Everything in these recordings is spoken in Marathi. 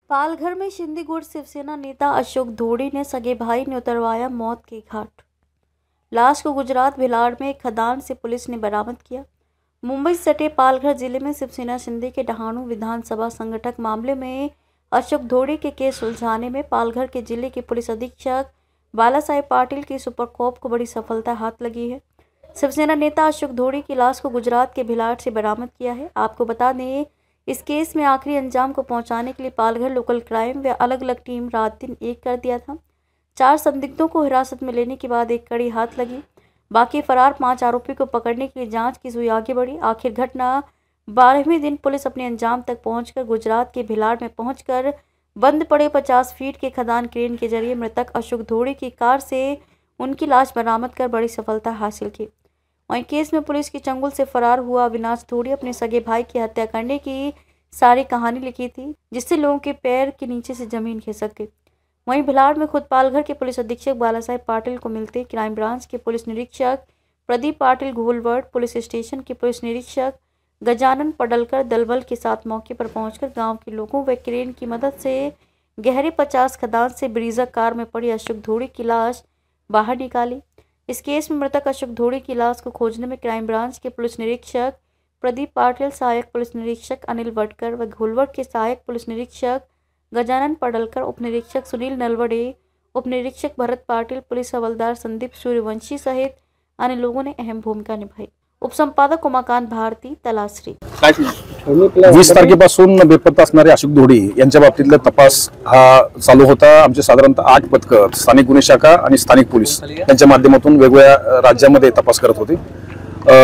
पालघर में शिंदे गुट शिवसेना नेता अशोक धोड़ी ने सगे भाई ने उतरवाया मौत के घाट। लाश को गुजरात भिलाड़ में एक खदान से पुलिस ने बरामद किया। मुंबई से सटे पालघर जिले में शिवसेना शिंदे के डहाणू विधानसभा संगठक मामले में अशोक धोड़ी के केस सुलझाने में पालघर के जिले के पुलिस अधीक्षक बालासाहेब पाटिल की सुपरकॉप को बड़ी सफलता हाथ लगी है। शिवसेना नेता अशोक धोड़ी की लाश को गुजरात के भिलाड़ से बरामद किया है। आपको बता दें, इस केस में आखिरी अंजाम को पहुंचाने के लिए पालघर लोकल क्राइम व अलग अलग टीम रात दिन एक कर दिया था। 4 संदिग्धों को हिरासत में लेने के बाद एक कड़ी हाथ लगी। बाकी फरार 5 आरोपी को पकड़ने के लिए जांच की सुई आगे बढ़ी। आखिर घटना 12वें दिन पुलिस अपने अंजाम तक पहुंचकर गुजरात के भिलाड़ में पहुंचकर बंद पड़े 50 फीट के खदान क्रेन के जरिए मृतक अशोक धोड़ी की कार से उनकी लाश बरामद कर बड़ी सफलता हासिल की। वहीं केस में पुलिस की चंगुल से फरार हुआ अविनाश धोड़ी अपने सगे भाई की हत्या करने की सारी कहानी लिखी थी, जिससे लोगों के पैर के नीचे से जमीन खिसक गई। वहीं भिलाड़ में खुद पालघर के पुलिस अधीक्षक बालासाहेब पाटिल को मिलते क्राइम ब्रांच के पुलिस निरीक्षक प्रदीप पाटिल घोलवर्ड, पुलिस स्टेशन के पुलिस निरीक्षक गजानन पडलकर दलबल के साथ मौके पर पहुंचकर गांव के लोगों व क्रेन की मदद से गहरे 50 खदान से ब्रीजा कार में पड़ी अशोक धोड़ी की लाश बाहर निकाली। इस केस में मृतक अशोक धोड़ी की लाश को खोजने में क्राइम ब्रांच के पुलिस निरीक्षक प्रदीप पाटिल, सहायक पुलिस निरीक्षक अनिल वटकर व घोलवट के सहायक पुलिस निरीक्षक गजानन पडलकर, उप निरीक्षक सुनील नलवड़े, उप निरीक्षक भरत पाटिल, पुलिस हवलदार संदीप सूर्यवंशी सहित अन्य लोगों ने अहम भूमिका निभाई। उप संपादक उमाकांत भारती, तलासरी। 20 तारखेपासून बेपत्ता असणारे अशोक धोडी यांच्या बाबतीतला तपास हा चालू होता। आमचे साधारणतः 8 पथकं स्थानिक गुन्हे शाखा आणि स्थानिक पोलीस यांच्या माध्यमातून वेगवेगळ्या राज्यांमध्ये तपास करत होते।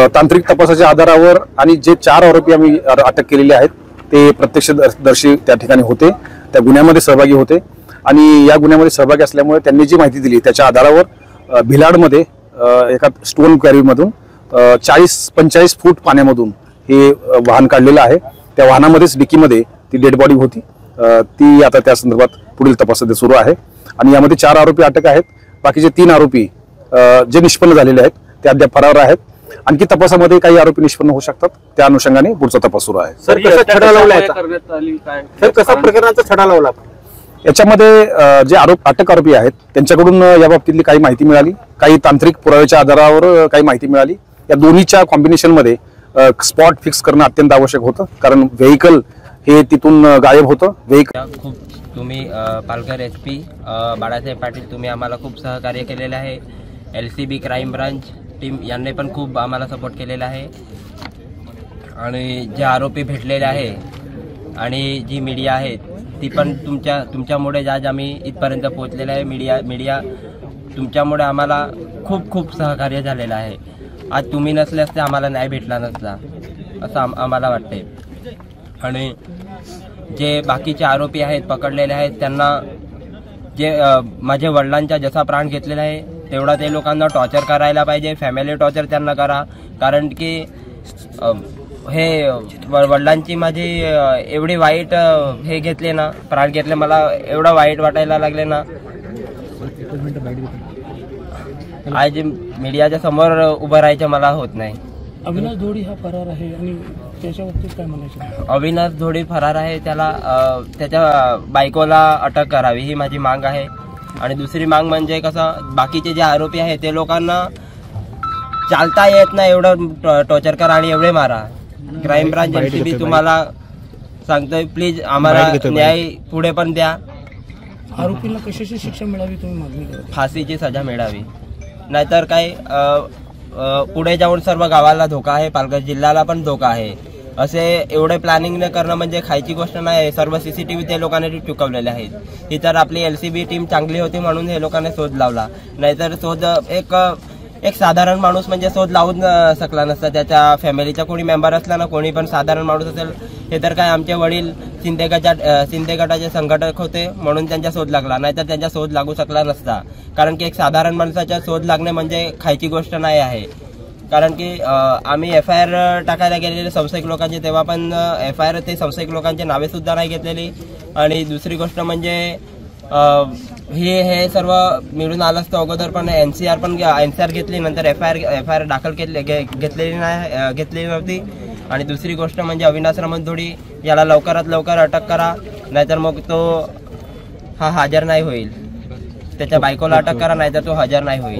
तांत्रिक तपासाच्या आधारावर आणि जे 4 आरोपी आम्ही अटक केलेले आहेत ते प्रत्यक्षदर्शी त्या ठिकाणी होते, त्या गुन्ह्यामध्ये सहभागी होते आणि या गुन्ह्यामध्ये सहभागी असल्यामुळे त्यांनी जी माहिती दिली त्याच्या आधारावर भिलाडमध्ये एका स्टोन क्वॅरीमधून 40-45 फूट पाण्यामधून हे वाहन काढलेलं आहे। त्या वाहनामध्येच डिकीमध्ये ती डेड बॉडी होती। ती आता त्या संदर्भात पुढील तपास सुरू आहे आणि यामध्ये 4 आरोपी अटक आहेत। बाकीचे 3 आरोपी जे निष्पन्न झालेले आहेत ते अद्याप फरार आहेत। आणखी तपासामध्ये काही आरोपी निष्पन्न होऊ शकतात, त्या अनुषंगाने पुढचा तपास सुरू आहे। सर, कसा छडा लावला सर, कसा प्रकरणाचा छडा लावला? याच्यामध्ये जे अटक आरोपी आहेत त्यांच्याकडून या बाबतीतली काही माहिती मिळाली, काही तांत्रिक पुराव्याच्या आधारावर काही माहिती मिळाली। या दोन्हीच्या कॉम्बिनेशन मध्ये स्पॉट फिक्स करणं अत्यंत आवश्यक होतं, कारण व्हेइकल हे तिथून गायब होतं। खूप तुम्ही पालघर SP बाळासाहेब पाटील तुम्ही आम्हाला खूप सहकार्य केलेले आहे। LCB क्राइम ब्रांच टीम यांनी पण खूप आम्हाला सपोर्ट केलेला आहे आणि जे आरोपी भेटलेले आहे आणि जी मीडिया आहे ती पण तुमच्यामुळे आज आम्ही इथपर्यंत पोहोचलेला आहे। मीडिया तुमच्यामुळे आम्हाला खूप सहकार्य झालेलं आहे। आज तुम्ही नसल्यास ते आम्हाला न्याय भेटला नसता असं आम्हाला वाटते। आणि जे बाकीचे आरोपी आहेत पकडलेले आहेत त्यांना जे माझ्या वडिलांचा जसा प्राण घेतलेला आहे तेवढा ते लोकांना टॉर्चर करायला पाहिजे, फॅमिली टॉर्चर त्यांना करा, कारण की हे वडिलांची माझी एवढी वाईट हे घेतले ना, प्राण घेतले, मला एवढं वाईट वाटायला लागले ना। आज मीडियाच्या समोर उभं राहायचं मला होत नाही। अविनाश धोडी हा फरार आहे आणि त्याच्या बाबतीत काय म्हणायचं? अविनाश धोडी फरार आहे, त्याला त्याच्या बायकोला अटक करावी ही माझी मांग आहे। आणि दुसरी मांग म्हणजे कसं, बाकीचे जे आरोपी आहेत ते लोकांना चालता येत नाही एवढं टॉर्चर करा आणि एवढे मारा। क्राइम ब्रांच LCB तुम्हाला सांगतोय, प्लीज आम्हाला न्याय पुढे पण द्या। आरोपींना कशाची शिक्षा मिळावी तुम्ही मागणी करता? फाशीची सजा मिळावी, नाहीतर काय पुढे जाऊन सर्व गावाला धोका आहे, पालघर जिल्ह्याला पण धोका आहे। असे एवढे प्लॅनिंग न करणं म्हणजे खायची गोष्ट नाही। सर्व CCTV ते लोकांनी चुकवलेले आहेत। ही तर आपली LCB टीम चांगली होती म्हणून हे लोकांनी शोध लावला, नाहीतर शोध एक साधारण माणूस म्हणजे शोध लावून शकला नसता। त्याच्या फॅमिलीचा कोणी मेंबर असला ना, कोणी पण साधारण माणूस असेल, हे तर काय आमचे वडील शिंदे गटाचे संघटक होते म्हणून त्यांचा शोध लागला, नाहीतर त्यांचा शोध लागू शकला नसता। कारण की एक साधारण माणसाचा शोध लागणे म्हणजे खायची गोष्ट नाही आहे। कारण की आम्ही FIR टाकायला गेलेले संशयिक लोकांचे, तेव्हा पण FIR ते संशयिक लोकांची नावे सुद्धा नाही घेतलेली। आणि दुसरी गोष्ट म्हणजे हे सर्व मिळून आलं असतं अगोदर, पण NCR घेतली, नंतर FIR दाखल घेतलेली नव्हती। आणि दुसरी गोष्ट म्हणजे अविनाश धोडी याला लवकरात लवकर अटक करा, नाहीतर मग तो हा हजर नाही होईल. त्याच्या बायकोला अटक करा, नाहीतर तो हजर नाही होईल.